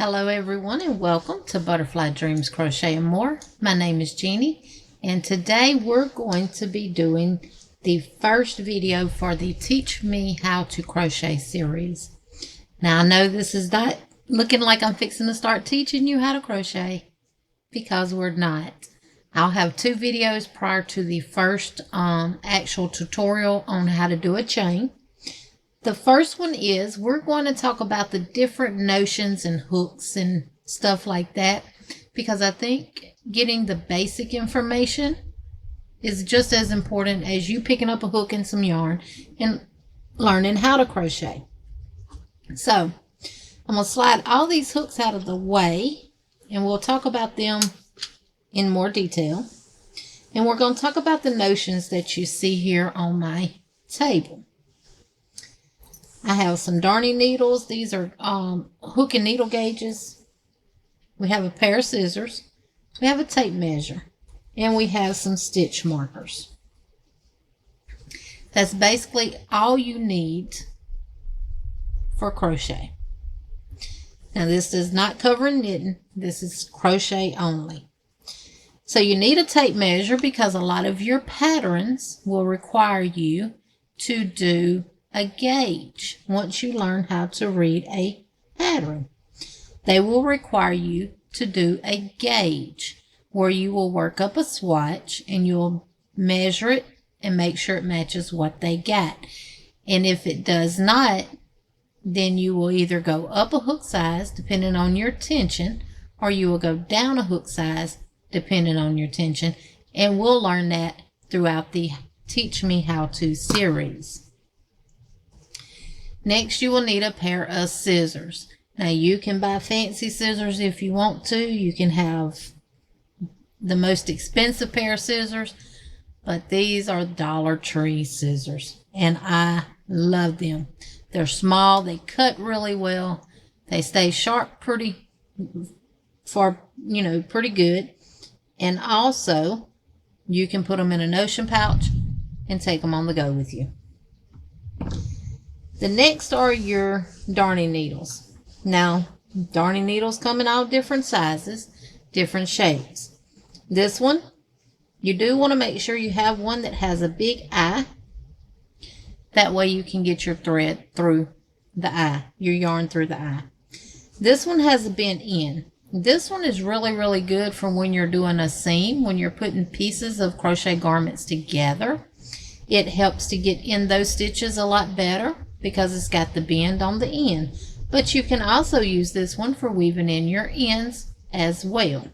Hello everyone and welcome to Butterfly Dreams Crochet and More. My name is Jeannie and today we're going to be doing the first video for the Teach Me How to Crochet series. Now I know this is not looking like I'm fixing to start teaching you how to crochet because we're not. I'll have two videos prior to the first actual tutorial on how to do a chain. The first one is we're going to talk about the different notions and hooks and stuff like that because I think getting the basic information is just as important as you picking up a hook and some yarn and learning how to crochet. So I'm going to slide all these hooks out of the way and we'll talk about them in more detail. And we're going to talk about the notions that you see here on my table. I have some darning needles. These are hook and needle gauges. We have a pair of scissors. We have a tape measure. And we have some stitch markers. That's basically all you need for crochet. Now this does not cover knitting. This is crochet only. So you need a tape measure because a lot of your patterns will require you to do a gauge. Once you learn how to read a pattern, they will require you to do a gauge where you will work up a swatch and you'll measure it and make sure it matches what they got. And if it does not, then you will either go up a hook size depending on your tension, or you will go down a hook size depending on your tension. And we'll learn that throughout the Teach Me How To series. Next, you will need a pair of scissors. Now, you can buy fancy scissors if you want to. You can have the most expensive pair of scissors, but these are Dollar Tree scissors, and I love them. They're small. They cut really well. They stay sharp pretty good. And also, you can put them in a notion pouch and take them on the go with you. The next are your darning needles. Now, darning needles come in all different sizes, different shapes. This one, you do want to make sure you have one that has a big eye. That way you can get your thread through the eye, your yarn through the eye. This one has a bent end. This one is really, really good for when you're doing a seam, when you're putting pieces of crochet garments together. It helps to get in those stitches a lot better because it's got the bend on the end. But you can also use this one for weaving in your ends as well.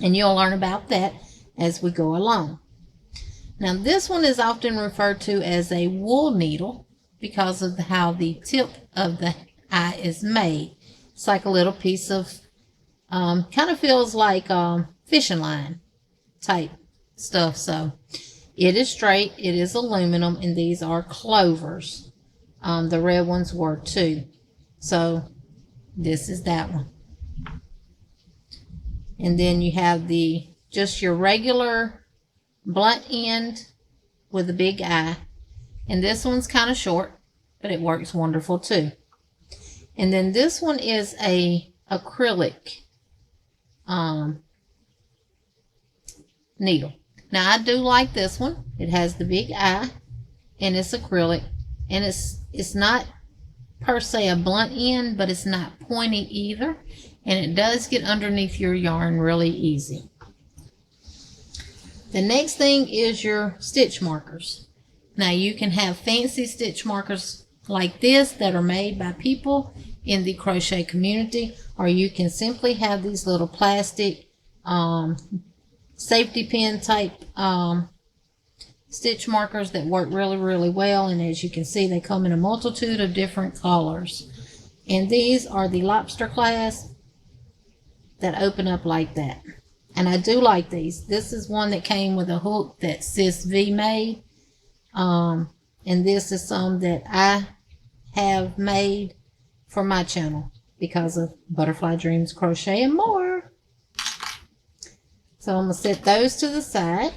And you'll learn about that as we go along. Now this one is often referred to as a wool needle because of how the tip of the eye is made. It's like a little piece of, kind of feels like fishing line type stuff. So it is straight, it is aluminum, and these are clovers. The red ones were too. So this is that one. And then you have just your regular blunt end with a big eye. And this one's kind of short, but it works wonderful too. And then this one is a acrylic needle. Now I do like this one. It has the big eye and it's acrylic. And it's not per se a blunt end, but it's not pointy either. And it does get underneath your yarn really easy. The next thing is your stitch markers. Now you can have fancy stitch markers like this that are made by people in the crochet community, or you can simply have these little plastic safety pin type stitch markers that work really, really well. And as you can see, they come in a multitude of different colors. And these are the lobster class that open up like that. And I do like these. This is one that came with a hook that Sis V made. And this is some that I have made for my channel because of Butterfly Dreams Crochet and More. So I'm going to set those to the side.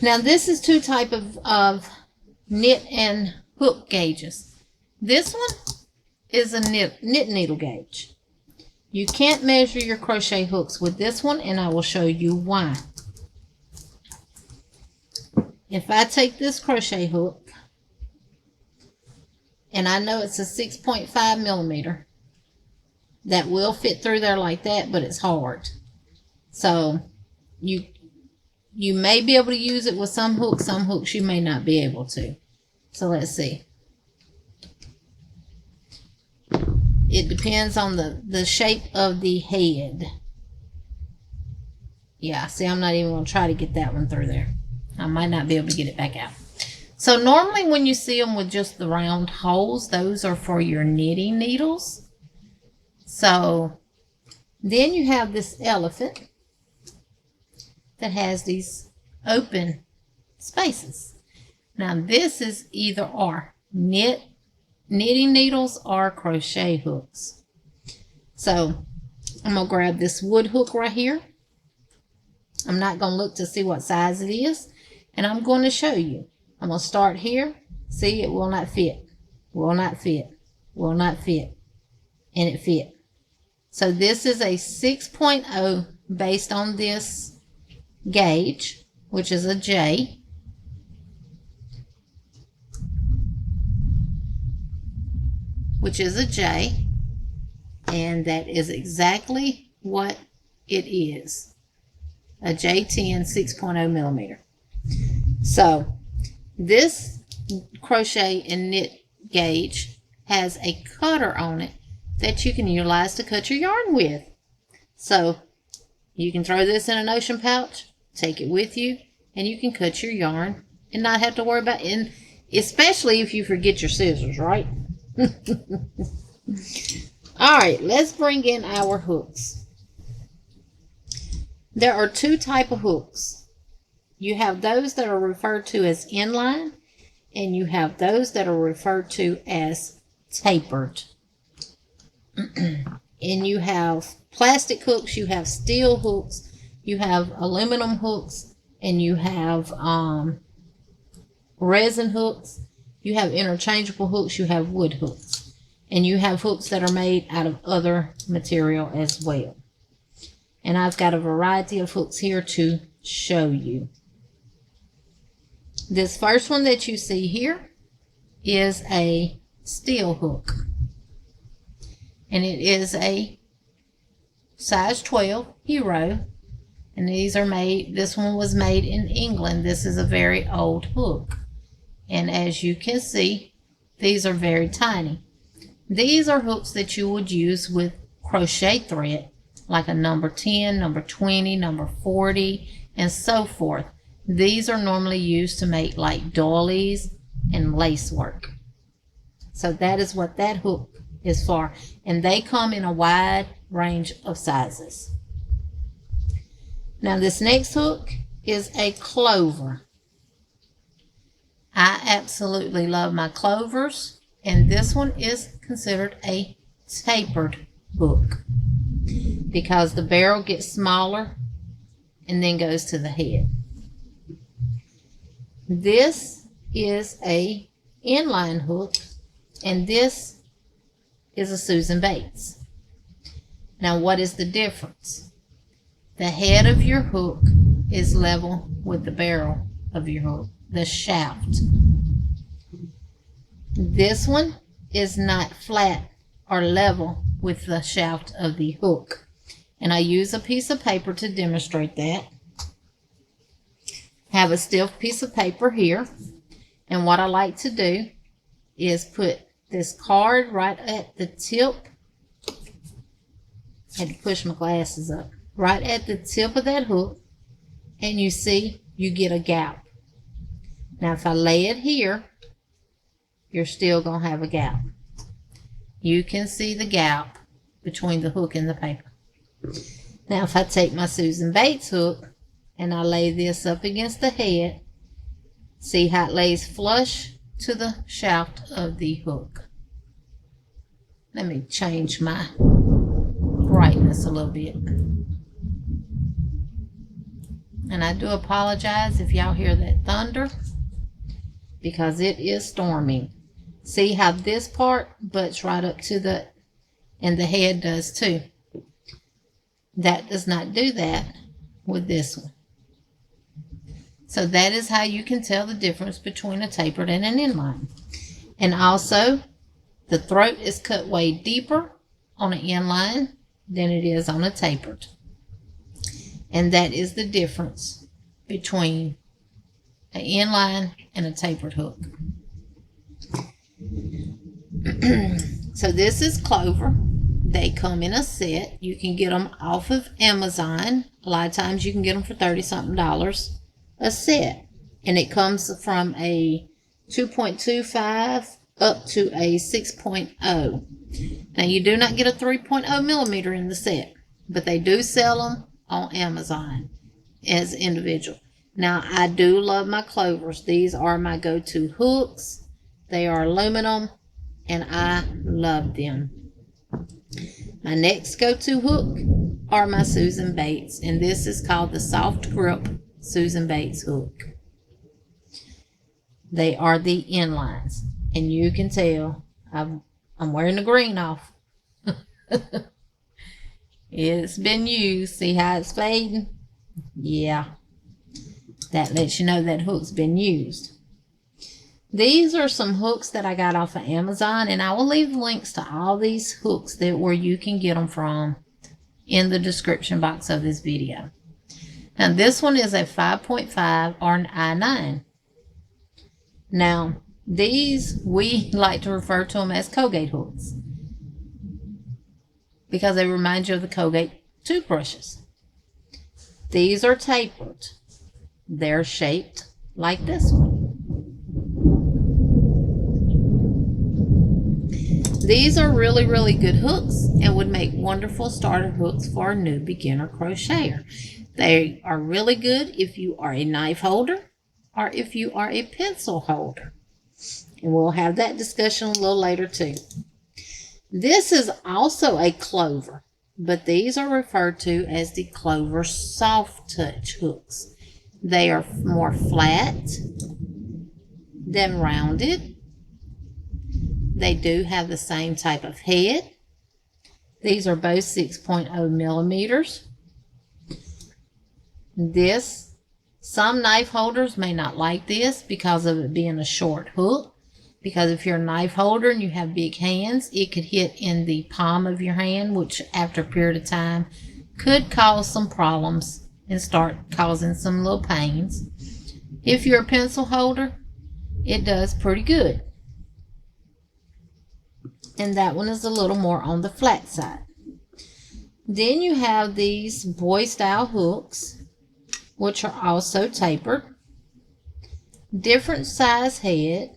Now this is two types of knit and hook gauges. This one is a knit needle gauge. You can't measure your crochet hooks with this one, and I will show you why. If I take this crochet hook, and I know it's a 6.5 millimeter, that will fit through there like that, but it's hard. So you may be able to use it with some hooks you may not be able to. So let's see. It depends on the shape of the head. Yeah, see, I'm not even going to try to get that one through there. I might not be able to get it back out. So normally when you see them with just the round holes, those are for your knitting needles. So then you have this elephant that has these open spaces. Now this is either or knitting needles or crochet hooks. So I'm going to grab this wood hook right here. I'm not going to look to see what size it is, and I'm going to show you. I'm going to start here. See, it will not fit. Will not fit. Will not fit. And it fit. So this is a 6.0 based on this gauge, which is a J. Which is a J. And that is exactly what it is. A J10 6.0 millimeter. So this crochet and knit gauge has a cutter on it that you can utilize to cut your yarn with. So you can throw this in an ocean pouch, take it with you, and you can cut your yarn and not have to worry about it, especially if you forget your scissors, right? All right, let's bring in our hooks. There are two types of hooks. You have those that are referred to as inline, and you have those that are referred to as tapered. And you have plastic hooks, you have steel hooks, you have aluminum hooks, and you have resin hooks, you have interchangeable hooks, you have wood hooks, and you have hooks that are made out of other material as well. And I've got a variety of hooks here to show you. This first one that you see here is a steel hook. And it is a size 12 Hero. And these are made, this one was made in England. This is a very old hook. And as you can see, these are very tiny. These are hooks that you would use with crochet thread, like a number 10, number 20, number 40, and so forth. These are normally used to make like doilies and lace work. So that is what that hook is for. And they come in a wide range of sizes. Now this next hook is a clover. I absolutely love my clovers. And this one is considered a tapered hook, because the barrel gets smaller and then goes to the head. This is a inline hook, and this is a Susan Bates. Now what is the difference? The head of your hook is level with the barrel of your hook, the shaft. This one is not flat or level with the shaft of the hook. And I use a piece of paper to demonstrate that. Have a stiff piece of paper here. And what I like to do is put this card right at the tip. I had to push my glasses up. Right at the tip of that hook. And you see, you get a gap. Now if I lay it here, you're still going to have a gap. You can see the gap between the hook and the paper. Now if I take my Susan Bates hook and I lay this up against the head, see how it lays flush to the shaft of the hook. Let me change my brightness a little bit. And I do apologize if y'all hear that thunder, because it is storming. See how this part butts right up to the, and the head does too. That does not do that with this one. So that is how you can tell the difference between a tapered and an inline. And also, the throat is cut way deeper on an inline than it is on a tapered. And that is the difference between an inline and a tapered hook. So this is clover. They come in a set. You can get them off of Amazon. A lot of times you can get them for $30-something a set. And it comes from a 2.25 up to a 6.0. Now you do not get a 3.0 millimeter in the set, but they do sell them on Amazon as individual. Now I do love my clovers. These are my go-to hooks. They are aluminum and I love them. My next go-to hook are my Susan Bates, and this is called the Soft Grip Susan Bates hook. They are the inlines, and you can tell I'm wearing the green off. It's been used. See how it's fading? Yeah, that lets you know that hook's been used. These are some hooks that I got off of Amazon, and I will leave links to all these hooks where you can get them from in the description box of this video. Now this one is a 5.5 or an I9. Now these, we like to refer to them as Colgate hooks because they remind you of the Colgate toothbrushes. These are tapered. They're shaped like this one. These are really, really good hooks and would make wonderful starter hooks for a new beginner crocheter. They are really good if you are a knife holder or if you are a pencil holder. And we'll have that discussion a little later too. This is also a clover, but these are referred to as the Clover Soft Touch hooks. They are more flat than rounded. They do have the same type of head. These are both 6.0 millimeters. Some knife holders may not like this because of it being a short hook. Because if you're a knife holder and you have big hands, it could hit in the palm of your hand, which after a period of time could cause some problems and start causing some little pains. If you're a pencil holder, it does pretty good. And that one is a little more on the flat side. Then you have these boy style hooks, which are also tapered. Different size head,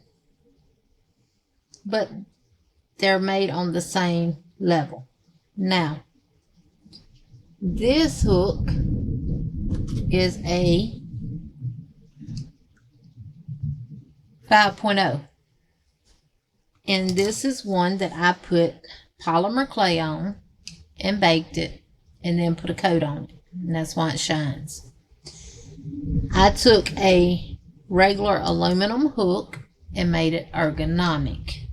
but they're made on the same level. Now, this hook is a 5.0. And this is one that I put polymer clay on and baked it and then put a coat on it. And that's why it shines. I took a regular aluminum hook and made it ergonomic.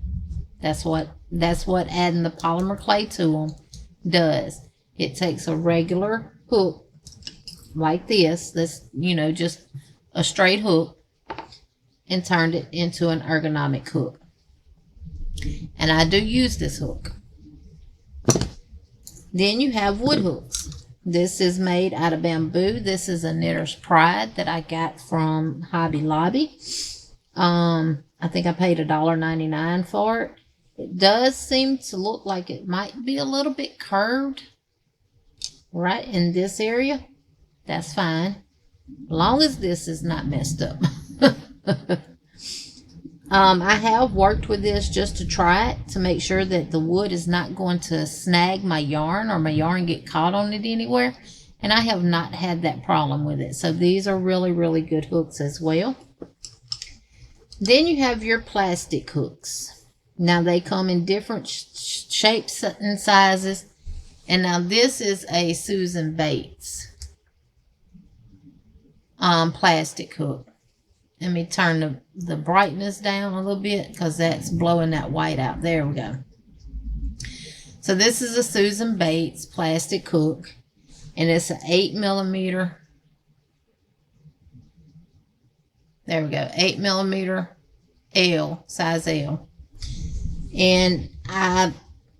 That's what adding the polymer clay to them does. It takes a regular hook like this, just a straight hook, and turned it into an ergonomic hook. And I do use this hook. Then you have wood hooks. This is made out of bamboo. This is a Knitter's Pride that I got from Hobby Lobby. I think I paid $1.99 for it. It does seem to look like it might be a little bit curved right in this area. That's fine, as long as this is not messed up. I have worked with this just to try it, to make sure that the wood is not going to snag my yarn or my yarn get caught on it anywhere. And I have not had that problem with it. So these are really, really good hooks as well. Then you have your plastic hooks. Now they come in different shapes and sizes. And now this is a Susan Bates plastic hook. let me turn the brightness down a little bit because that's blowing that white out. There we go. So this is a Susan Bates plastic hook, and it's an 8mm. There we go, 8mm L, size L. And I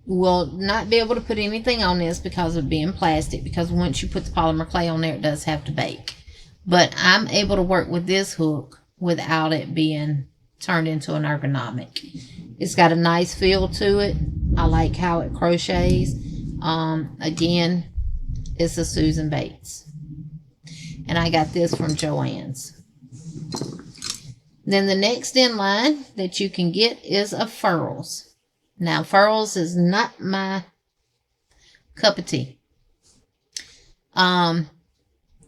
will not be able to put anything on this because of being plastic, because once you put the polymer clay on there, it does have to bake. But I'm able to work with this hook without it being turned into an ergonomic. It's got a nice feel to it. I like how it crochets. Again, it's a Susan Bates. And I got this from Joann's. Then the next inline that you can get is a furls. Now, furls is not my cup of tea.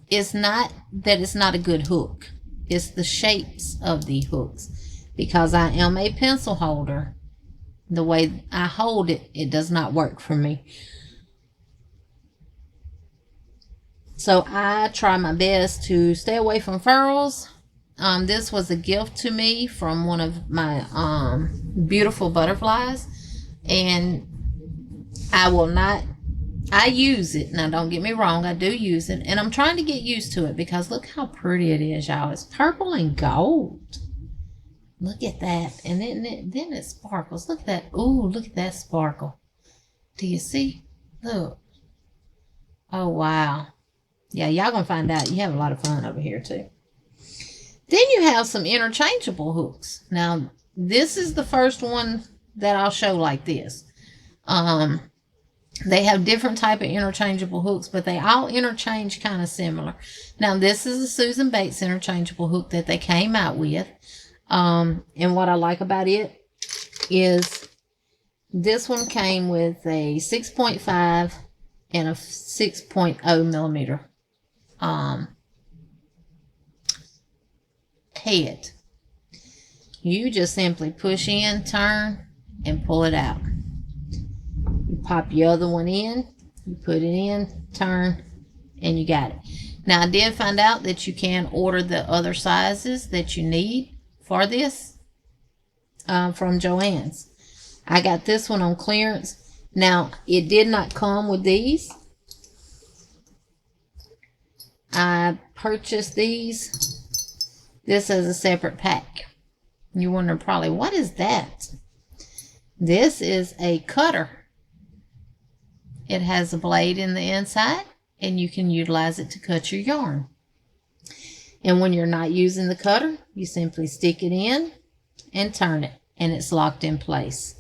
It's not that it's not a good hook. It's the shapes of the hooks. Because I am a pencil holder, the way I hold it, it does not work for me. So I try my best to stay away from furls. This was a gift to me from one of my beautiful butterflies. And I use it. Now, don't get me wrong, I do use it. And I'm trying to get used to it because look how pretty it is, y'all. It's purple and gold. Look at that. And then it sparkles. Look at that. Ooh, look at that sparkle. Do you see? Look. Oh, wow. Yeah, y'all gonna find out. You have a lot of fun over here, too. Then you have some interchangeable hooks. Now, this is the first one that I'll show like this. They have different type of interchangeable hooks, but they all interchange kind of similar. Now, this is a Susan Bates interchangeable hook that they came out with. And what I like about it is this one came with a 6.5 and a 6.0mm head. You just simply push in, turn, and pull it out. You pop your other one in, you put it in, turn, and you got it. Now, I did find out that you can order the other sizes that you need for this from Joann's. I got this one on clearance. Now, it did not come with these. I purchased these. This is a separate pack. You're wondering probably, what is that? This is a cutter. It has a blade in the inside, and you can utilize it to cut your yarn. And when you're not using the cutter, you simply stick it in and turn it, and it's locked in place.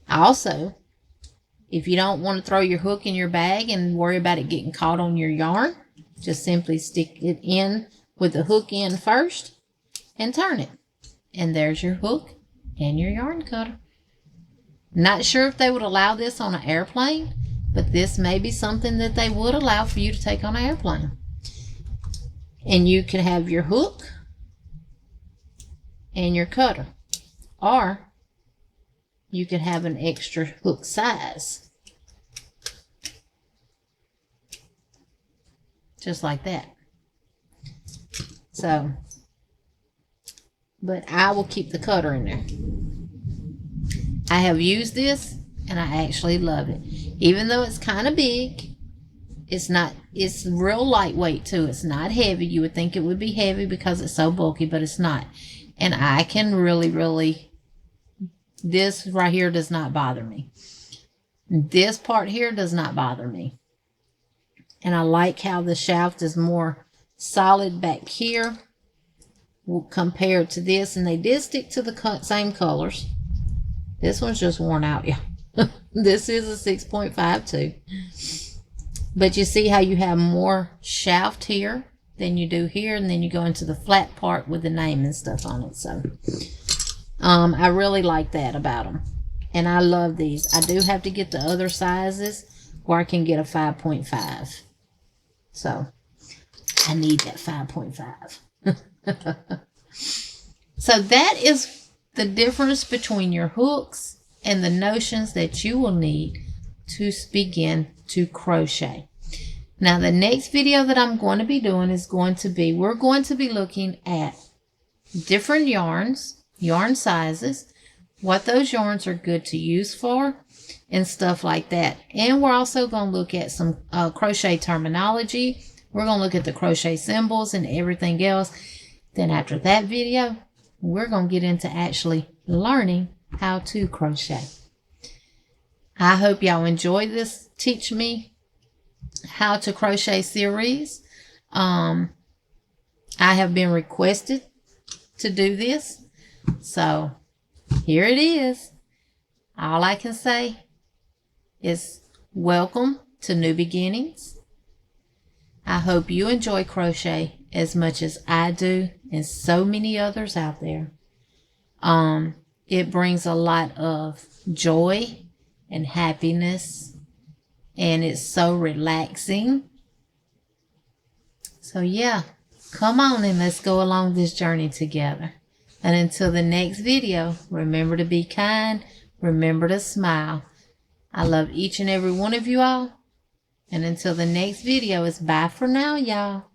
Also, if you don't want to throw your hook in your bag and worry about it getting caught on your yarn, just simply stick it in with the hook in first and turn it. And there's your hook and your yarn cutter. Not sure if they would allow this on an airplane, but this may be something that they would allow for you to take on an airplane. And you can have your hook and your cutter. Or you can have an extra hook size. Just like that. So, but I will keep the cutter in there. I have used this and I actually love it. Even though it's kind of big, it's real lightweight too. It's not heavy. You would think it would be heavy because it's so bulky, but it's not. And I can really, this right here does not bother me. This part here does not bother me. And I like how the shaft is more solid back here compared to this. And they did stick to the same colors. This one's just worn out, yeah. This is a 6.5 too. But you see how you have more shaft here than you do here, and then you go into the flat part with the name and stuff on it. So I really like that about them, and I love these. I do have to get the other sizes where I can get a 5.5. So I need that 5.5. So that is the difference between your hooks and the notions that you will need to begin to crochet. Now, the next video that I'm going to be doing is going to be, we're going to be looking at different yarns, yarn sizes, what those yarns are good to use for, and stuff like that. And we're also going to look at some crochet terminology. We're going to look at the crochet symbols and everything else. Then after that video, we're going to get into actually learning how to crochet. I hope y'all enjoy this Teach Me How to Crochet series. I have been requested to do this, so here it is. All I can say is welcome to New Beginnings. I hope you enjoy crochet as much as I do and so many others out there. It brings a lot of joy and happiness, and it's so relaxing. So yeah, come on and let's go along this journey together. And until the next video, remember to be kind, remember to smile. I love each and every one of you all. And until the next video, it's bye for now, y'all.